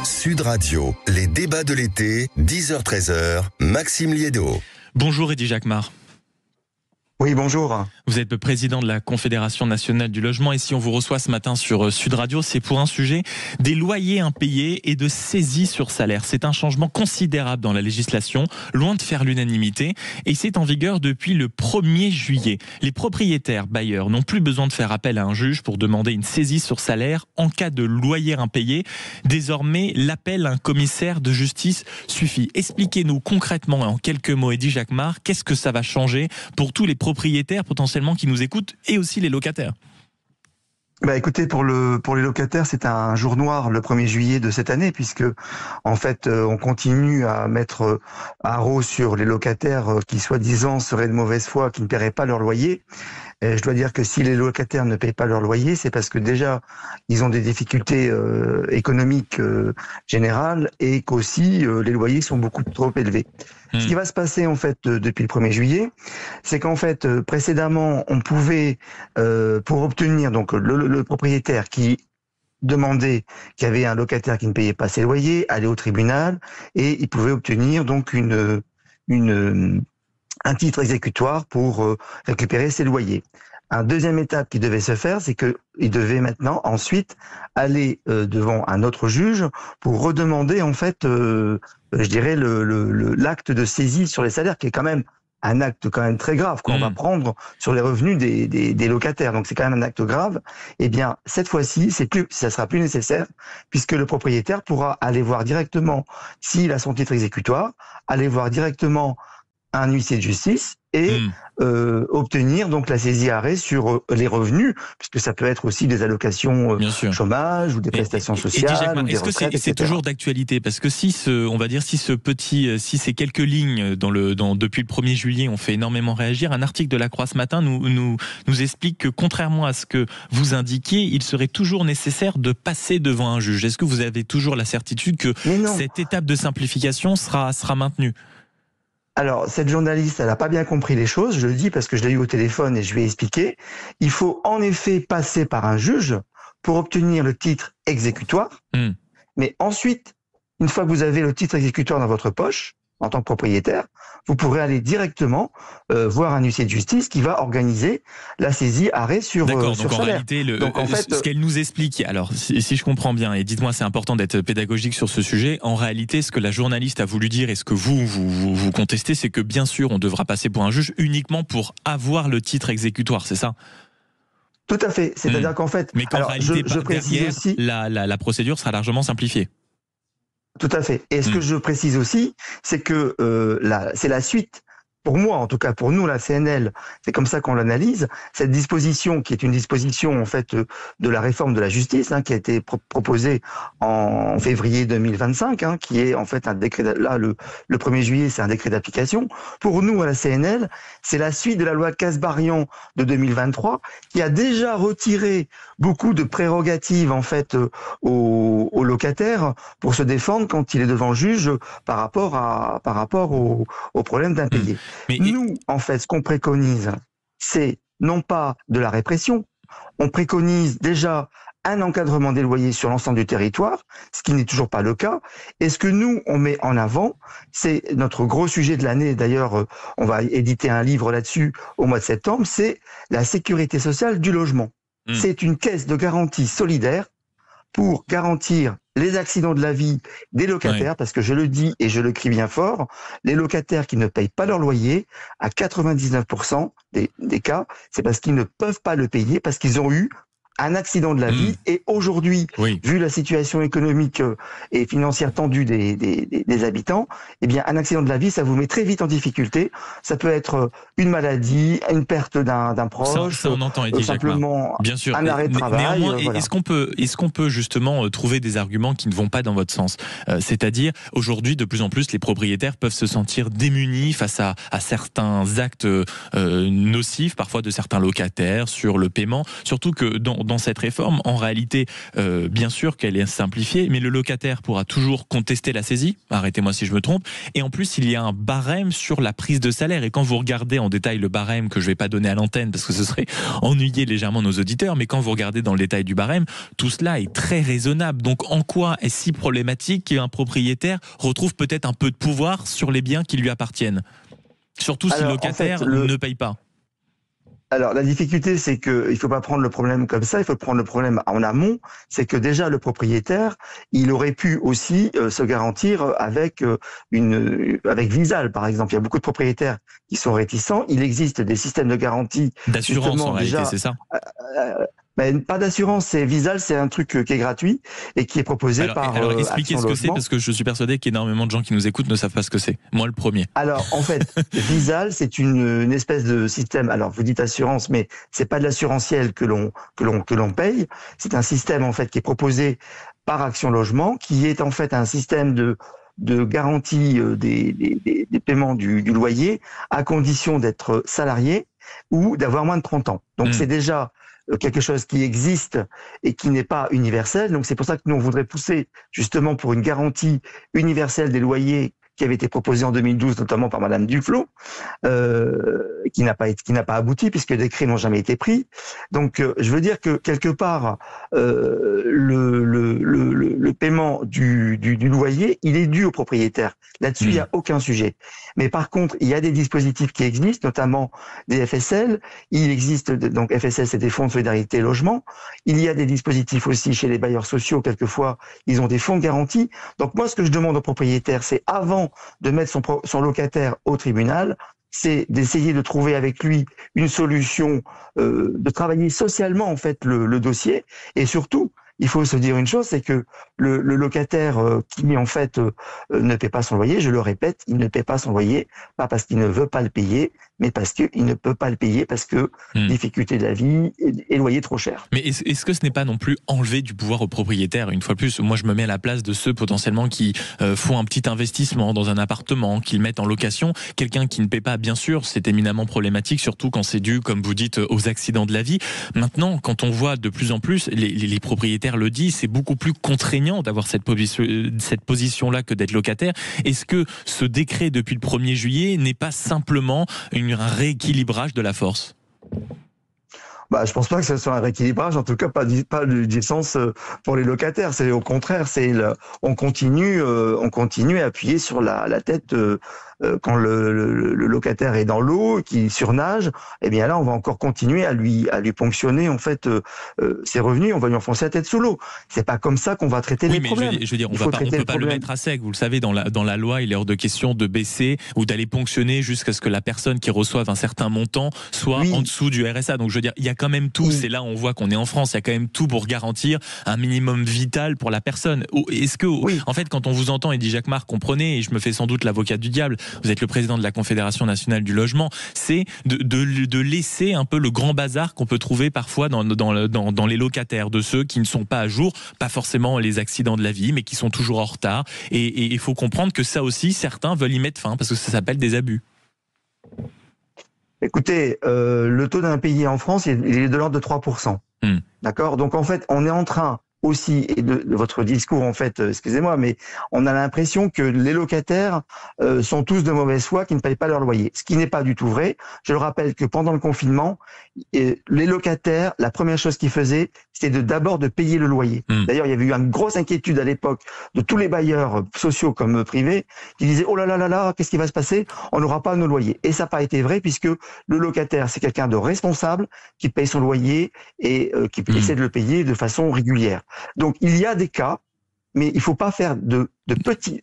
Sud Radio, les débats de l'été, 10h-13h, Maxime Liédot. Bonjour Eddy Jacquemart. Oui, bonjour. Vous êtes le président de la Confédération nationale du logement et si on vous reçoit ce matin sur Sud Radio, c'est pour un sujet des loyers impayés et de saisie sur salaire. C'est un changement considérable dans la législation, loin de faire l'unanimité et c'est en vigueur depuis le 1er juillet. Les propriétaires bailleurs n'ont plus besoin de faire appel à un juge pour demander une saisie sur salaire en cas de loyer impayé. Désormais, l'appel à un commissaire de justice suffit. Expliquez-nous concrètement en quelques mots, Eddy Jacquemart, qu'est-ce que ça va changer pour tous les propriétaires potentiellement qui nous écoutent et aussi les locataires? Écoutez, pour les locataires, c'est un jour noir le 1er juillet de cette année, puisque en fait, on continue à mettre haro sur les locataires qui, soi-disant, seraient de mauvaise foi, qui ne paieraient pas leur loyer. Et je dois dire que si les locataires ne payent pas leur loyer, c'est parce que déjà, ils ont des difficultés économiques générales et qu'aussi, les loyers sont beaucoup trop élevés. Ce qui va se passer en fait depuis le 1er juillet, c'est qu'en fait précédemment on pouvait pour obtenir donc le propriétaire qui demandait qu'il y avait un locataire qui ne payait pas ses loyers, aller au tribunal et il pouvait obtenir donc un titre exécutoire pour récupérer ses loyers. Un deuxième étape qui devait se faire, c'est qu'il devait maintenant ensuite aller devant un autre juge pour redemander en fait, je dirais l'acte de saisie sur les salaires, qui est quand même un acte quand même très grave qu'on va prendre sur les revenus des locataires. Donc c'est quand même un acte grave. Eh bien cette fois-ci, ça sera plus nécessaire puisque le propriétaire pourra aller voir directement s'il a son titre exécutoire, aller voir directement un huissier de justice et obtenir donc la saisie arrêt sur les revenus, puisque ça peut être aussi des allocations chômage ou des prestations sociales. Est-ce que c'est toujours d'actualité? Parce que si ces quelques lignes depuis le 1er juillet ont fait énormément réagir, un article de La Croix ce matin nous explique que contrairement à ce que vous indiquiez, il serait toujours nécessaire de passer devant un juge. Est-ce que vous avez toujours la certitude que cette étape de simplification sera maintenue? Alors, cette journaliste, elle n'a pas bien compris les choses, je le dis parce que je l'ai eu au téléphone et je lui ai expliqué. Il faut en effet passer par un juge pour obtenir le titre exécutoire. Mais ensuite, une fois que vous avez le titre exécutoire dans votre poche, en tant que propriétaire, vous pourrez aller directement voir un huissier de justice qui va organiser la saisie arrêt sur salaire. D'accord, donc en réalité, ce qu'elle nous explique, alors si je comprends bien, et dites-moi, c'est important d'être pédagogique sur ce sujet, en réalité, ce que la journaliste a voulu dire et ce que vous contestez, c'est que bien sûr, on devra passer pour un juge uniquement pour avoir le titre exécutoire, c'est ça ? Tout à fait, c'est-à-dire qu'en fait, mais qu'en réalité, je précise derrière, aussi, la procédure sera largement simplifiée. Tout à fait. Et ce que je précise aussi, c'est que c'est la suite. Pour moi, en tout cas pour nous, la CNL, c'est comme ça qu'on l'analyse. Cette disposition, qui est une disposition en fait de la réforme de la justice, qui a été proposée en février 2025, qui est en fait un décret. Là, le 1er juillet, c'est un décret d'application. Pour nous, à la CNL, c'est la suite de la loi Kasbarian de 2023, qui a déjà retiré beaucoup de prérogatives en fait aux locataires pour se défendre quand il est devant le juge par rapport au problème d'impayé. Nous, en fait, ce qu'on préconise, c'est non pas de la répression, on préconise déjà un encadrement des loyers sur l'ensemble du territoire, ce qui n'est toujours pas le cas. Et ce que nous, on met en avant, c'est notre gros sujet de l'année. D'ailleurs, on va éditer un livre là-dessus au mois de septembre, c'est la sécurité sociale du logement. C'est une caisse de garantie solidaire pour garantir les accidents de la vie des locataires, parce que je le dis et je le crie bien fort, les locataires qui ne payent pas leur loyer, à 99% des cas, c'est parce qu'ils ne peuvent pas le payer, parce qu'ils ont eu un accident de la vie. Et aujourd'hui, vu la situation économique et financière tendue des habitants, eh bien, un accident de la vie, ça vous met très vite en difficulté. Ça peut être une maladie, une perte d'un proche, ça on entend, Eddy simplement bien sûr. Un arrêt de travail. Néanmoins, est-ce qu'on peut justement trouver des arguments qui ne vont pas dans votre sens? C'est-à-dire, aujourd'hui, de plus en plus, les propriétaires peuvent se sentir démunis face à certains actes nocifs, parfois de certains locataires, sur le paiement. Surtout que dans dans cette réforme, en réalité, bien sûr qu'elle est simplifiée, mais le locataire pourra toujours contester la saisie, arrêtez-moi si je me trompe, et en plus il y a un barème sur la prise de salaire, et quand vous regardez en détail le barème, que je ne vais pas donner à l'antenne parce que ce serait ennuyer légèrement nos auditeurs, mais quand vous regardez dans le détail du barème, tout cela est très raisonnable. Donc en quoi est si problématique qu'un propriétaire retrouve peut-être un peu de pouvoir sur les biens qui lui appartiennent? Surtout si le locataire ne paye pas. Alors, la difficulté, c'est qu'il ne faut pas prendre le problème comme ça, il faut prendre le problème en amont. C'est que déjà, le propriétaire, il aurait pu aussi se garantir avec Visal, par exemple. Il y a beaucoup de propriétaires qui sont réticents. Il existe des systèmes de garantie. D'assurance, en réalité, c'est ça. Pas d'assurance, c'est Visal, c'est un truc qui est gratuit et qui est proposé par Alors expliquez ce que c'est, parce que je suis persuadé qu'énormément de gens qui nous écoutent ne savent pas ce que c'est. Moi le premier. Alors en fait, Visal, c'est une espèce de système. Alors vous dites assurance, mais c'est pas de l'assurantiel que l'on paye. C'est un système en fait qui est proposé par Action Logement, qui est en fait un système de garantie des paiements du loyer à condition d'être salarié ou d'avoir moins de 30 ans. Donc c'est déjà quelque chose qui existe et qui n'est pas universel. Donc c'est pour ça que nous on voudrait pousser justement pour une garantie universelle des loyers qui avait été proposée en 2012 notamment par Madame Duflot, qui n'a pas abouti puisque les décrets n'ont jamais été pris. Donc je veux dire que quelque part le paiement du loyer, il est dû au propriétaire. Là-dessus, il n'y a aucun sujet. Mais par contre, il y a des dispositifs qui existent, notamment des FSL. Il existe, donc FSL, c'est des fonds de solidarité logement. Il y a des dispositifs aussi chez les bailleurs sociaux. Quelquefois, ils ont des fonds de garantie. Donc moi, ce que je demande au propriétaire, c'est avant de mettre son locataire au tribunal, c'est d'essayer de trouver avec lui une solution, de travailler socialement en fait le dossier, et surtout il faut se dire une chose, c'est que le locataire qui en fait ne paie pas son loyer, je le répète, il ne paie pas son loyer, pas parce qu'il ne veut pas le payer, mais parce qu'il ne peut pas le payer, parce que difficulté de la vie et loyer trop cher. Mais est-ce que ce n'est pas non plus enlever du pouvoir au propriétaire? Une fois de plus, moi je me mets à la place de ceux potentiellement qui font un petit investissement dans un appartement, qu'ils mettent en location. Quelqu'un qui ne paie pas, bien sûr, c'est éminemment problématique, surtout quand c'est dû, comme vous dites, aux accidents de la vie. Maintenant, quand on voit de plus en plus, les propriétaires le disent, c'est beaucoup plus contraignant d'avoir cette position-là que d'être locataire. Est-ce que ce décret depuis le 1er juillet n'est pas simplement un rééquilibrage de la force? Je pense pas que ce soit un rééquilibrage, en tout cas pas du sens pour les locataires. C'est au contraire, on continue à appuyer sur la tête quand le locataire est dans l'eau, qui surnage. Eh bien là, on va encore continuer à lui ponctionner en fait ses revenus. On va lui enfoncer la tête sous l'eau. C'est pas comme ça qu'on va traiter les problèmes. Je veux dire, on peut pas le mettre à sec. Vous le savez, dans la loi, il est hors de question de baisser ou d'aller ponctionner jusqu'à ce que la personne qui reçoive un certain montant soit en dessous du RSA. Donc je veux dire, il y a quand même tout. C'est là où on voit qu'on est en France. Il y a quand même tout pour garantir un minimum vital pour la personne. Est-ce que, en fait, quand on vous entend, et dit Jacques Marc, comprenez, et je me fais sans doute l'avocat du diable, vous êtes le président de la Confédération nationale du logement, c'est de laisser un peu le grand bazar qu'on peut trouver parfois dans les locataires, de ceux qui ne sont pas à jour, pas forcément les accidents de la vie, mais qui sont toujours en retard. Et il faut comprendre que ça aussi, certains veulent y mettre fin, parce que ça s'appelle des abus. Écoutez, le taux d'impayé en France, il est de l'ordre de 3%. D'accord? Donc en fait, on est en train aussi, et de votre discours en fait, excusez-moi, mais on a l'impression que les locataires sont tous de mauvaise foi, qui ne payent pas leur loyer. Ce qui n'est pas du tout vrai. Je le rappelle que pendant le confinement, les locataires, la première chose qu'ils faisaient, c'était d'abord de payer le loyer. D'ailleurs, il y avait eu une grosse inquiétude à l'époque de tous les bailleurs sociaux comme privés, qui disaient oh là là là là, qu'est-ce qui va se passer? On n'aura pas nos loyers. Et ça n'a pas été vrai, puisque le locataire, c'est quelqu'un de responsable, qui paye son loyer et qui essaie de le payer de façon régulière. Donc il y a des cas, mais il faut pas faire de petits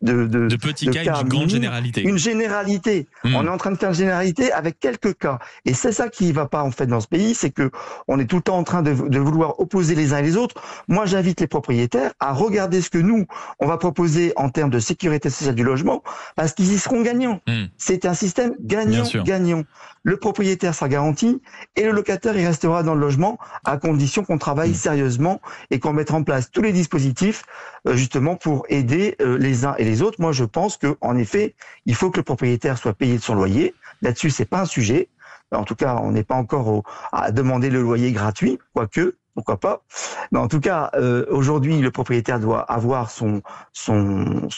cas, une grande généralité. Une généralité. On est en train de faire une généralité avec quelques cas. Et c'est ça qui va pas en fait dans ce pays, c'est que on est tout le temps en train de vouloir opposer les uns et les autres. Moi, j'invite les propriétaires à regarder ce que nous on va proposer en termes de sécurité sociale du logement, parce qu'ils y seront gagnants. C'est un système gagnant-gagnant. Le propriétaire sera garanti et le locataire il restera dans le logement à condition qu'on travaille sérieusement et qu'on mette en place tous les dispositifs justement pour aider les uns et les autres. Moi, je pense que en effet, il faut que le propriétaire soit payé de son loyer. Là-dessus, c'est pas un sujet. En tout cas, on n'est pas encore à demander le loyer gratuit, quoique. pourquoi pas. Mais en tout cas, aujourd'hui, le propriétaire doit avoir son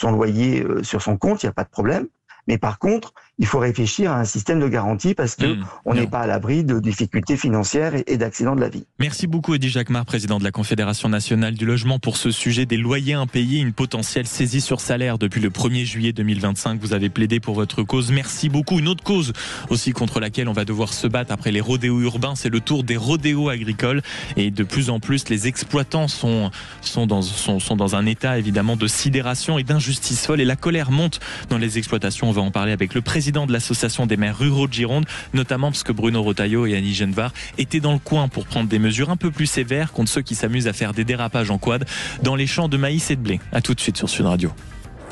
loyer sur son compte, il n'y a pas de problème. Mais par contre, il faut réfléchir à un système de garantie parce que on n'est pas à l'abri de difficultés financières et d'accidents de la vie. Merci beaucoup Eddy Jacquemart, président de la Confédération nationale du logement, pour ce sujet des loyers impayés, une potentielle saisie sur salaire depuis le 1er juillet 2025. Vous avez plaidé pour votre cause. Merci beaucoup. Une autre cause aussi contre laquelle on va devoir se battre après les rodéos urbains, c'est le tour des rodéos agricoles. Et de plus en plus, les exploitants sont dans un état évidemment de sidération et d'injustice folle. Et la colère monte dans les exploitations. On va en parler avec le président de l'association des maires ruraux de Gironde, notamment parce que Bruno Retailleau et Annie Genevard étaient dans le coin pour prendre des mesures un peu plus sévères contre ceux qui s'amusent à faire des dérapages en quad dans les champs de maïs et de blé. À tout de suite sur Sud Radio.